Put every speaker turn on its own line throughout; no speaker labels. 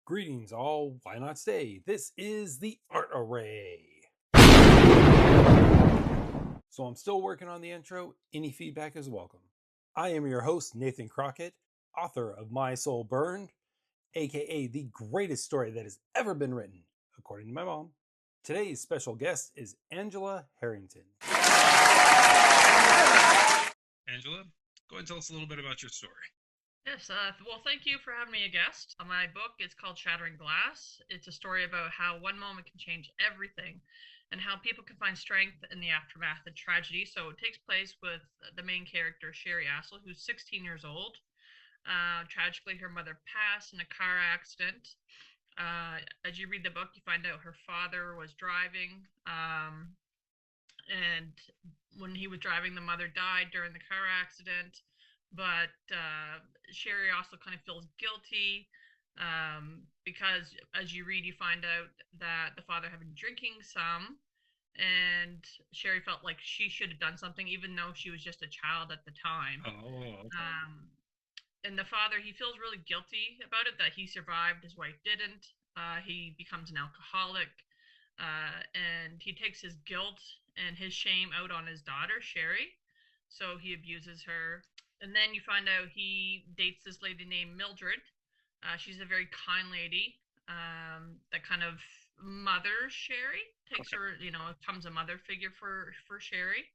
Greetings all, why not stay? This is the Art Array. So I'm still working on the intro. Any feedback is welcome. I am your host, Nathan Crockett, author of My Soul Burned, aka the greatest story that has ever been written, according to my mom. Today's special guest is Angela Harrington.
Angela, go ahead and tell us a little bit about your story.
Yes, well, thank you for having me a guest. My book is called Shattering Glass. It's a story about how one moment can change everything and how people can find strength in the aftermath of tragedy. So it takes place with the main character, Sherry Assel, who's 16 years old. Tragically, her mother passed in a car accident. As you read the book, you find out her father was driving, and when he was driving, the mother died during the car accident. But Sherry also kind of feels guilty because as you read, you find out that the father had been drinking some, and Sherry felt like she should have done something, even though she was just a child at the time.
Oh, okay.
And the father, he feels really guilty about it, that he survived, his wife didn't. He becomes an alcoholic, and he takes his guilt and his shame out on his daughter, Sherry. So he abuses her. And then you find out he dates this lady named Mildred. She's a very kind lady that kind of mothers Sherry, takes her, becomes a mother figure for Sherry.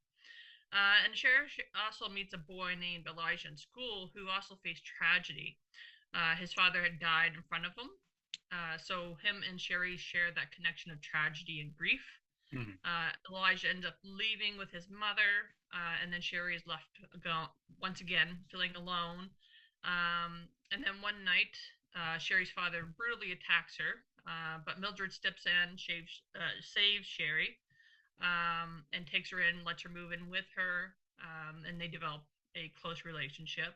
And Sherry also meets a boy named Elijah in school who also faced tragedy. His father had died in front of him. So him and Sherry share that connection of tragedy and grief.
Mhm.
Elijah ends up leaving with his mother, and then Sherry is left once again feeling alone. And then one night, Sherry's father brutally attacks her, but Mildred steps in, saves Sherry, and takes her in, lets her move in with her, and they develop a close relationship.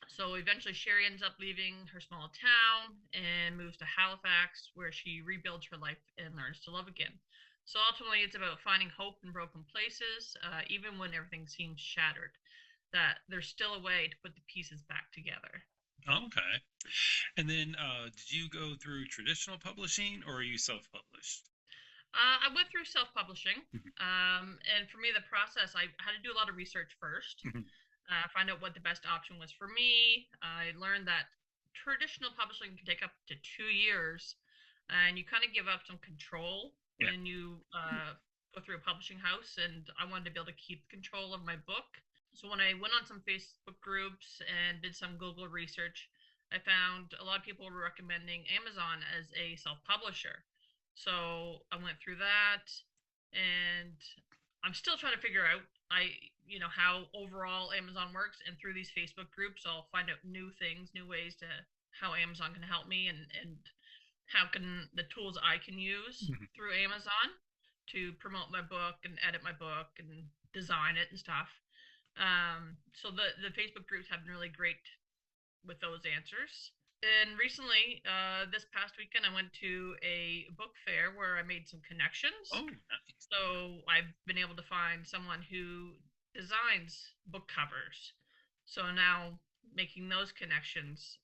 So eventually Sherry ends up leaving her small town and moves to Halifax, where she rebuilds her life and learns to love again. So ultimately, it's about finding hope in broken places, even when everything seems shattered, that there's still a way to put the pieces back together.
Okay. And then, did you go through traditional publishing or are you self-published?
I went through self-publishing,
Mhm.
and for me, the process, I had to do a lot of research first,
Mhm.
find out what the best option was for me. I learned that traditional publishing can take up to 2 years, and you kind of give up some control
Yeah.
when you go through a publishing house. And I wanted to be able to keep control of my book. So when I went on some Facebook groups and did some Google research, I found a lot of people were recommending Amazon as a self-publisher. So I went through that, and I'm still trying to figure out how overall Amazon works. And through these Facebook groups, I'll find out new things, new ways to how Amazon can help me, and how can the tools I can use
Mhm.
through Amazon to promote my book and edit my book and design it and stuff. So the Facebook groups have been really great with those answers. And recently, this past weekend, I went to a book fair where I made some connections.
Oh, nice.
So I've been able to find someone who designs book covers. So now making those connections,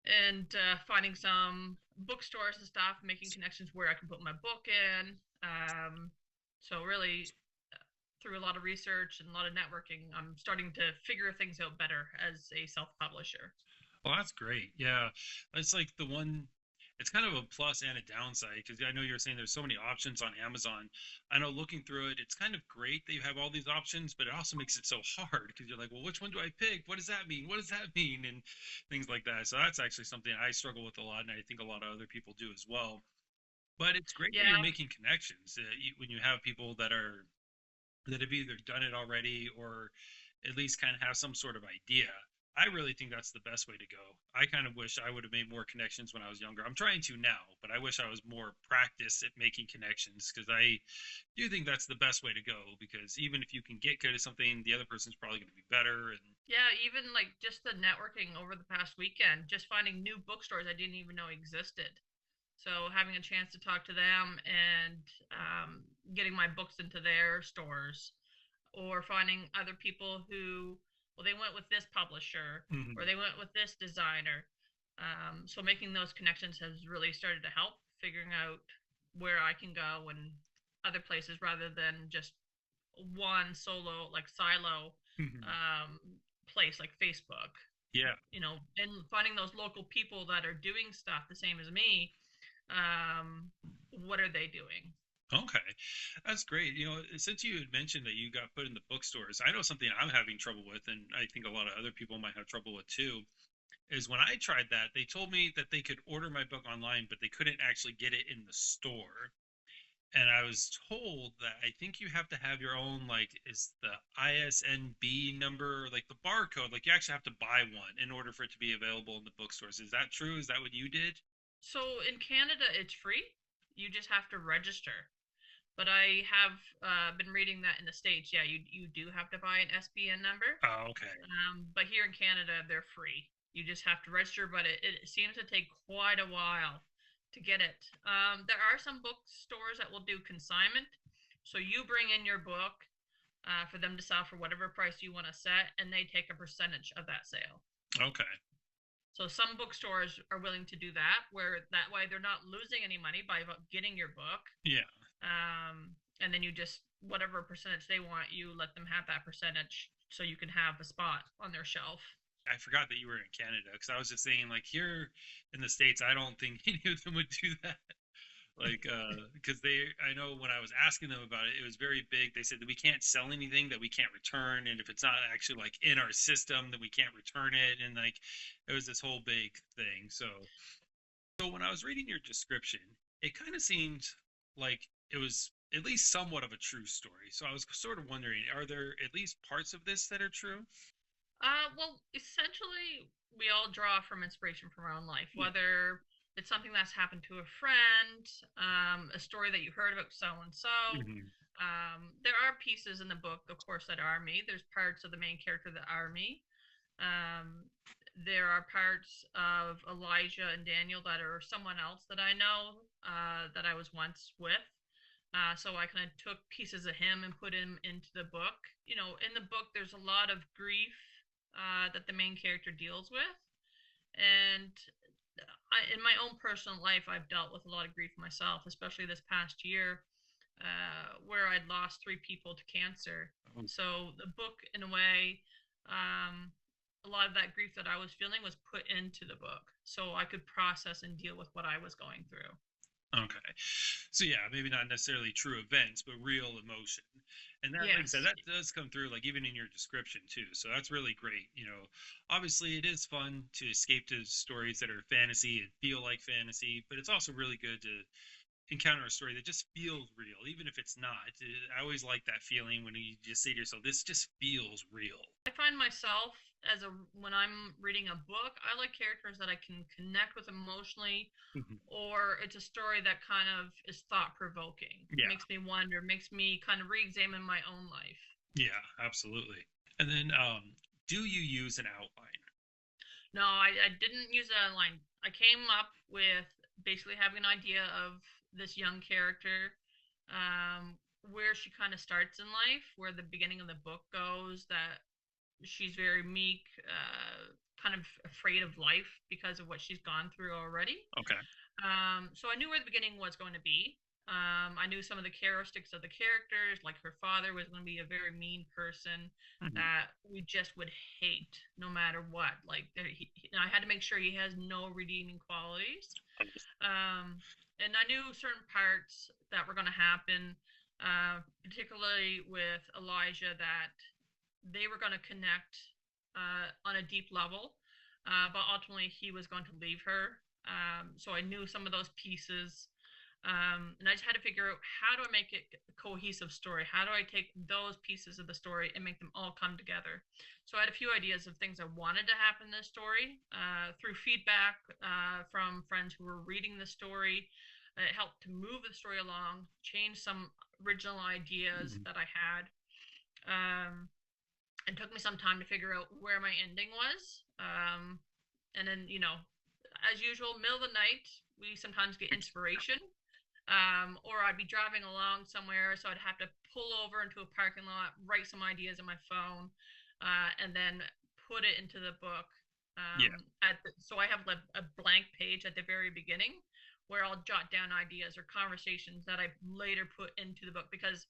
and finding some bookstores and stuff, making connections where I can put my book in. So really, through a lot of research and a lot of networking, I'm starting to figure things out better as a self-publisher.
Well, that's great. Yeah. It's like it's kind of a plus and a downside because I know you're saying there's so many options on Amazon. I know looking through it, it's kind of great that you have all these options, but it also makes it so hard because you're like, well, which one do I pick? What does that mean? What does that mean? And things like that. So that's actually something I struggle with a lot, and I think a lot of other people do as well. But it's great that you're
Yeah,
making connections when you have people that have either done it already or at least kind of have some sort of idea. I really think that's the best way to go. I kind of wish I would have made more connections when I was younger. I'm trying to now, but I wish I was more practiced at making connections because I do think that's the best way to go. Because even if you can get good at something, the other person's probably going to be better. And
yeah, even like just the networking over the past weekend, just finding new bookstores I didn't even know existed. So having a chance to talk to them and getting my books into their stores, or finding other people who well, they went with this publisher or
Hmm.
they went with this designer. So making those connections has really started to help figuring out where I can go and other places rather than just one solo like silo
Hmm.
um, place like Facebook.
Yeah.
And finding those local people that are doing stuff the same as me. What are they doing?
Okay, that's great. Since you had mentioned that you got put in the bookstores, I know something I'm having trouble with, and I think a lot of other people might have trouble with too, is when I tried that, they told me that they could order my book online, but they couldn't actually get it in the store. And I was told that I think you have to have your own, like, is the ISNB number, like the barcode, like you actually have to buy one in order for it to be available in the bookstores. Is that true? Is that what you did?
So in Canada, it's free. You just have to register. But I have been reading that in the States, yeah, you do have to buy an SBN number.
Oh, okay.
But here in Canada, they're free. You just have to register, but it seems to take quite a while to get it. There are some bookstores that will do consignment. So you bring in your book for them to sell for whatever price you want to set, and they take a percentage of that sale.
Okay.
So some bookstores are willing to do that, where that way they're not losing any money by getting your book.
Yeah.
And then you just whatever percentage they want, you let them have that percentage so you can have a spot on their shelf.
I forgot that you were in Canada because I was just saying, like, here in the States, I don't think any of them would do that. Like, because I know when I was asking them about it, it was very big. They said that we can't sell anything that we can't return. And if it's not actually like in our system, then we can't return it. And like, it was this whole big thing. So when I was reading your description, it kind of seemed like it was at least somewhat of a true story. So I was sort of wondering, are there at least parts of this that are true?
Well, essentially, we all draw from inspiration from our own life,
Yeah.
whether it's something that's happened to a friend, a story that you heard about so and so.
Hmm.
There are pieces in the book, of course, that are me. There's parts of the main character that are me. Um, there are parts of Elijah and Daniel that are someone else that I know that I was once with. So I kind of took pieces of him and put him into the book. In the book, there's a lot of grief that the main character deals with. And in my own personal life, I've dealt with a lot of grief myself, especially this past year, where I'd lost 3 people to cancer. So the book, in a way, a lot of that grief that I was feeling was put into the book so I could process and deal with what I was going through.
Okay. So yeah, maybe not necessarily true events, but real emotion. And that, like I said,
Yes.
that does come through, like even in your description too. So that's really great. Obviously it is fun to escape to stories that are fantasy and feel like fantasy, but it's also really good to encounter a story that just feels real, even if it's not. I always like that feeling when you just say to yourself, this just feels real.
I find myself when I'm reading a book, I like characters that I can connect with emotionally,
Mhm.
or it's a story that kind of is thought provoking,
Yeah.
makes me wonder, makes me kind of re-examine my own life.
Yeah, absolutely. And then, do you use an outline?
No, I didn't use a line. I came up with basically having an idea of this young character, where she kind of starts in life, where the beginning of the book goes, that she's very meek, kind of afraid of life because of what she's gone through already.
Okay.
So I knew where the beginning was going to be. I knew some of the characteristics of the characters, like her father was going to be a very mean person
Mhm.
that we just would hate no matter what. Like I had to make sure he has no redeeming qualities. And I knew certain parts that were going to happen, particularly with Elijah, that they were going to connect on a deep level, but ultimately he was going to leave her. So I knew some of those pieces, and I just had to figure out how do I make it a cohesive story? How do I take those pieces of the story and make them all come together? So I had a few ideas of things I wanted to happen in this story through feedback from friends who were reading the story. It helped to move the story along, change some original ideas
Mhm.
that I had. Um, it took me some time to figure out where my ending was. And then, as usual, middle of the night, we sometimes get inspiration. Or I'd be driving along somewhere, so I'd have to pull over into a parking lot, write some ideas on my phone. and then put it into the book.
Yeah.
So I have a blank page at the very beginning where I'll jot down ideas or conversations that I later put into the book, because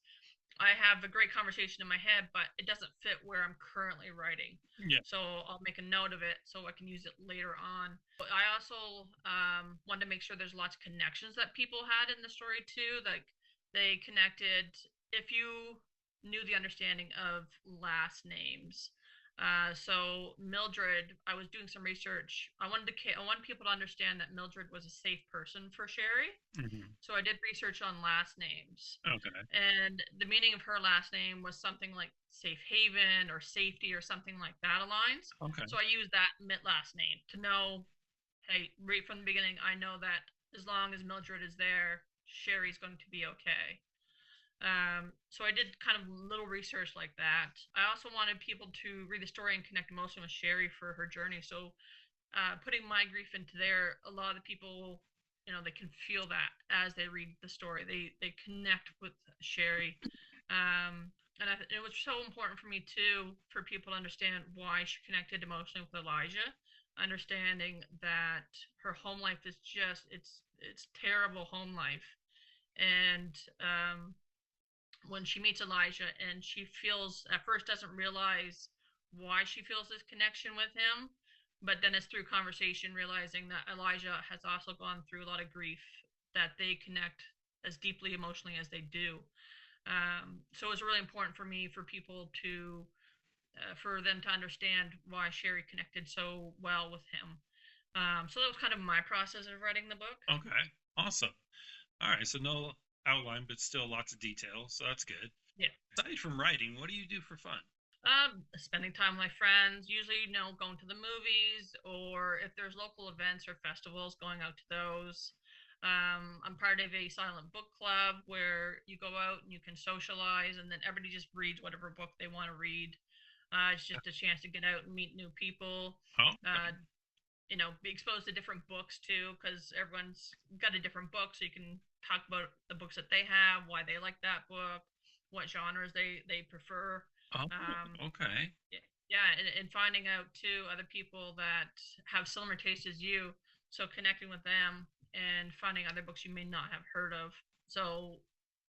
I have a great conversation in my head, but it doesn't fit where I'm currently writing.
Yeah.
So I'll make a note of it so I can use it later on. I also wanted to make sure there's lots of connections that people had in the story too. Like they connected, if you knew the understanding of last names. So Mildred, I was doing some research. I wanted people to understand that Mildred was a safe person for Sherry.
Hmm.
So I did research on last names.
Okay.
And the meaning of her last name was something like safe haven or safety or something like that aligns.
Okay.
So I used that last name to know, hey, right from the beginning, I know that as long as Mildred is there, Sherry's going to be okay. So I did kind of little research like that. I also wanted people to read the story and connect emotionally with Sherry for her journey. So putting my grief into there, a lot of the people, they can feel that as they read the story. They connect with Sherry, and it was so important for me too for people to understand why she connected emotionally with Elijah, understanding that her home life is just it's terrible home life, and when she meets Elijah and she feels at first doesn't realize why she feels this connection with him, but then it's through conversation realizing that Elijah has also gone through a lot of grief, that they connect as deeply emotionally as they do. So it's really important for me for people to for them to understand why Sherry connected so well with him. So that was kind of my process of writing the book.
Okay. Awesome. All right. So no outline, but still lots of detail. So that's good.
Yeah.
Aside from writing, what do you do for fun?
Spending time with my friends, usually, going to the movies, or if there's local events or festivals, going out to those. I'm part of a silent book club where you go out and you can socialize, and then everybody just reads whatever book they want to read. It's just a chance to get out and meet new people.
Oh,
Uh, be exposed to different books too, because everyone's got a different book, so you can talk about the books that they have, why they like that book, what genres they prefer.
oh,
Um,
okay.
yeah, and finding out too other people that have similar tastes as you, so connecting with them and finding other books you may not have heard of. So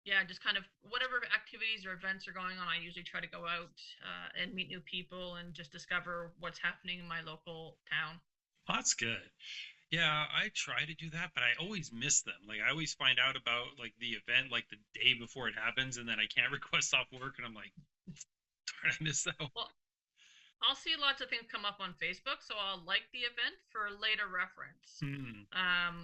yeah, just kind of whatever activities or events are going on, I usually try to go out and meet new people and just discover what's happening in my local town.
Well, that's good. Yeah, I try to do that, but I always miss them. Like I always find out about like the event like the day before it happens, and then I can't request off work, and I'm like, darn, I missed that one.
Well, I'll see lots of things come up on Facebook, so I'll like the event for later reference.
Hmm.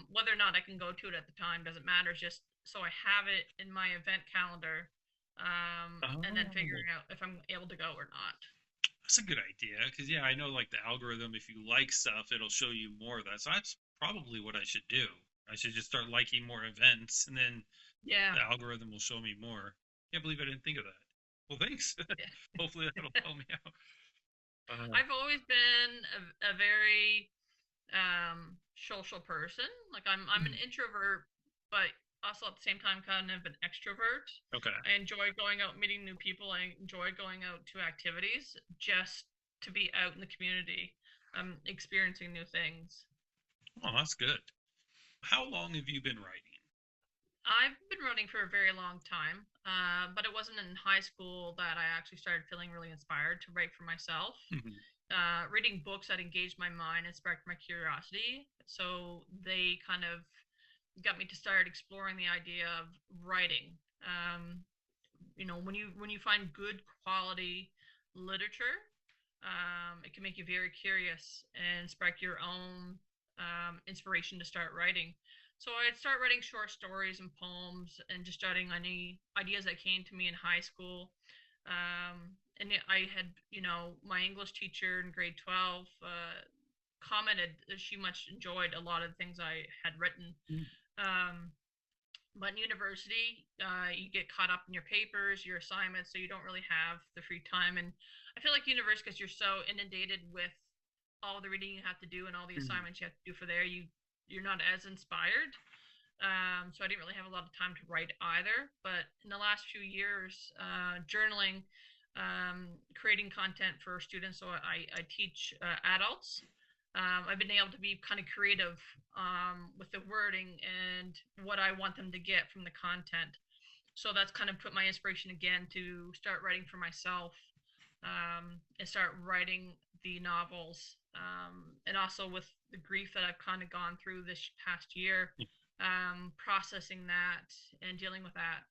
Whether or not I can go to it at the time doesn't matter, just so I have it in my event calendar, and then
Oh,
figuring out if I'm able to go or not.
that's a good idea. Because yeah, I know like the algorithm, if you like stuff, it'll show you more of that. So that's probably what I should do. I should just start liking more events, and then
Yeah,
the algorithm will show me more. Can't believe I didn't think of that. Well, thanks. Hopefully that'll help me out.
I've always been a very social person. Like I'm an
Mhm.
introvert, but also at the same time kind of an extrovert.
Okay.
I enjoy going out meeting new people. I enjoy going out to activities just to be out in the community, experiencing new things.
Oh, that's good. How long have you been writing?
I've been running for a very long time, but it wasn't in high school that I actually started feeling really inspired to write for myself.
Mhm.
Reading books that engaged my mind and sparked my curiosity. So they kind of got me to start exploring the idea of writing. When you find good quality literature, it can make you very curious and spark your own inspiration to start writing. So I'd start writing short stories and poems and just jotting any ideas that came to me in high school. And I had, my English teacher in grade 12 commented that she much enjoyed a lot of the things I had written.
Mm.
Um, but in university, you get caught up in your papers, your assignments, so you don't really have the free time. And I feel like university, because you're so inundated with all the reading you have to do and all the
Mhm.
assignments you have to do for there, you're not as inspired. So I didn't really have a lot of time to write either. But in the last few years, journaling, creating content for students. So I teach adults. I've been able to be kind of creative with the wording and what I want them to get from the content. So that's kind of put my inspiration again to start writing for myself, and start writing the novels. And also with the grief that I've kind of gone through this past year, processing that and dealing with that.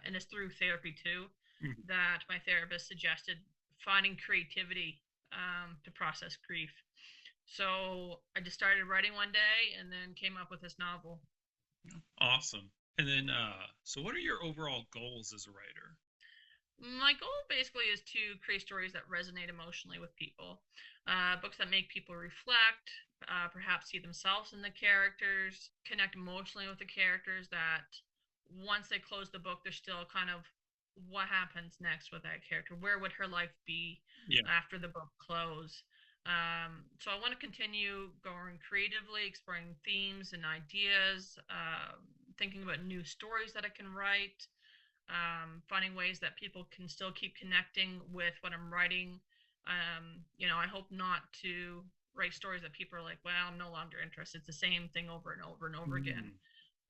And it's through therapy too
Mhm.
that my therapist suggested finding creativity to process grief. So I just started writing one day and then came up with this novel.
Awesome. And then, so what are your overall goals as a writer?
My goal basically is to create stories that resonate emotionally with people, books that make people reflect, perhaps see themselves in the characters, connect emotionally with the characters. That once they close the book, they're still kind of, what happens next with that character? Where would her life be
Yeah.
after the book close? So I want to continue going creatively, exploring themes and ideas, thinking about new stories that I can write, finding ways that people can still keep connecting with what I'm writing. I hope not to write stories that people are like, well, I'm no longer interested. It's the same thing over and over and over again.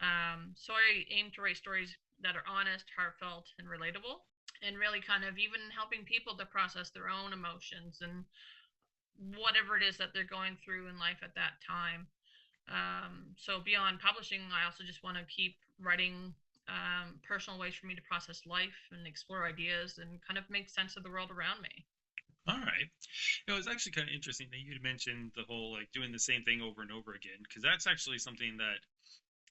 Mm.
So I aim to write stories that are honest, heartfelt, and relatable, and really kind of even helping people to process their own emotions and whatever it is that they're going through in life at that time. So beyond publishing, I also just want to keep writing personal ways for me to process life and explore ideas and kind of make sense of the world around me.
All right. It's actually kind of interesting that you had mentioned the whole like doing the same thing over and over again, because that's actually something that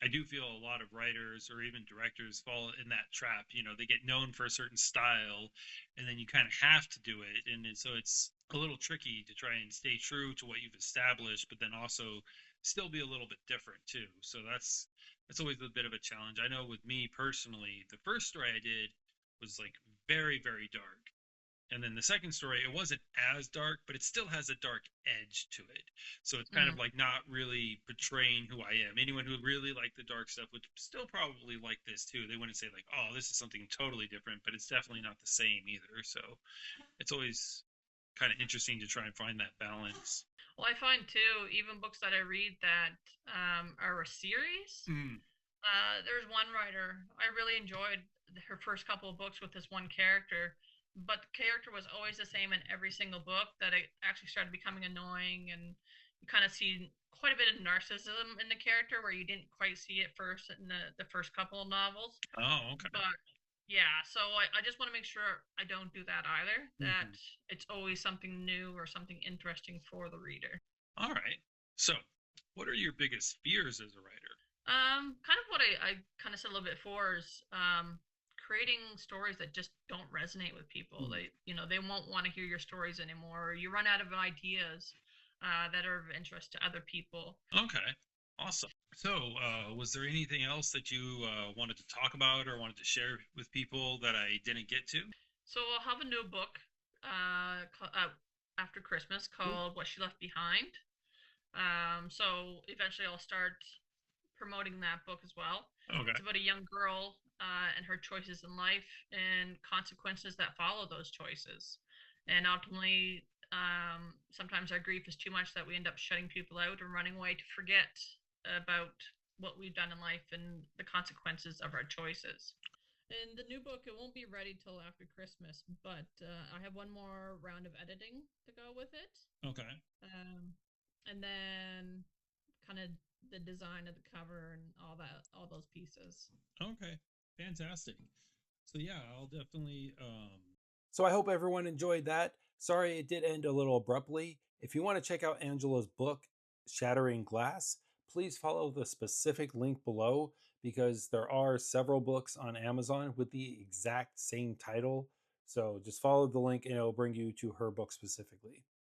I do feel a lot of writers or even directors fall in that trap. They get known for a certain style, and then you kind of have to do it, and so it's a little tricky to try and stay true to what you've established, but then also still be a little bit different too. So that's always a bit of a challenge. I know with me personally, the first story I did was like very, very dark. And then the second story, it wasn't as dark, but it still has a dark edge to it. So it's kind of
Mm.
like not really portraying who I am. Anyone who really liked the dark stuff would still probably like this too. They wouldn't say like, "Oh, this is something totally different," but it's definitely not the same either. So it's always kind of interesting to try and find that balance.
Well, I find too, even books that I read that are a series.
Mm.
There's one writer I really enjoyed her first couple of books with this one character, but the character was always the same in every single book that it actually started becoming annoying, and you kind of see quite a bit of narcissism in the character where you didn't quite see it first in the first couple of novels.
Oh, okay.
But yeah, so I just want to make sure I don't do that either, that
Hmm.
it's always something new or something interesting for the reader.
All right. So, what are your biggest fears as a writer?
Kind of what I kind of said a little bit before is creating stories that just don't resonate with people.
Mm.
They won't want to hear your stories anymore. Or you run out of ideas that are of interest to other people.
Okay. Awesome. So, was there anything else that you wanted to talk about or wanted to share with people that I didn't get to?
So I'll have a new book after Christmas
Cool.
called What She Left Behind. So eventually I'll start promoting that book as well.
Okay.
It's about a young girl and her choices in life and consequences that follow those choices. And ultimately, sometimes our grief is too much that we end up shutting people out and running away to forget about what we've done in life and the consequences of our choices. In the new book, it won't be ready till after Christmas, but I have one more round of editing to go with it.
Okay.
Um, and then kind of the design of the cover and all those pieces.
Okay. Fantastic. So yeah, I'll definitely
So I hope everyone enjoyed that. Sorry it did end a little abruptly. If you want to check out Angela's book, Shattering Glass, please follow the specific link below because there are several books on Amazon with the exact same title. So just follow the link and it'll bring you to her book specifically.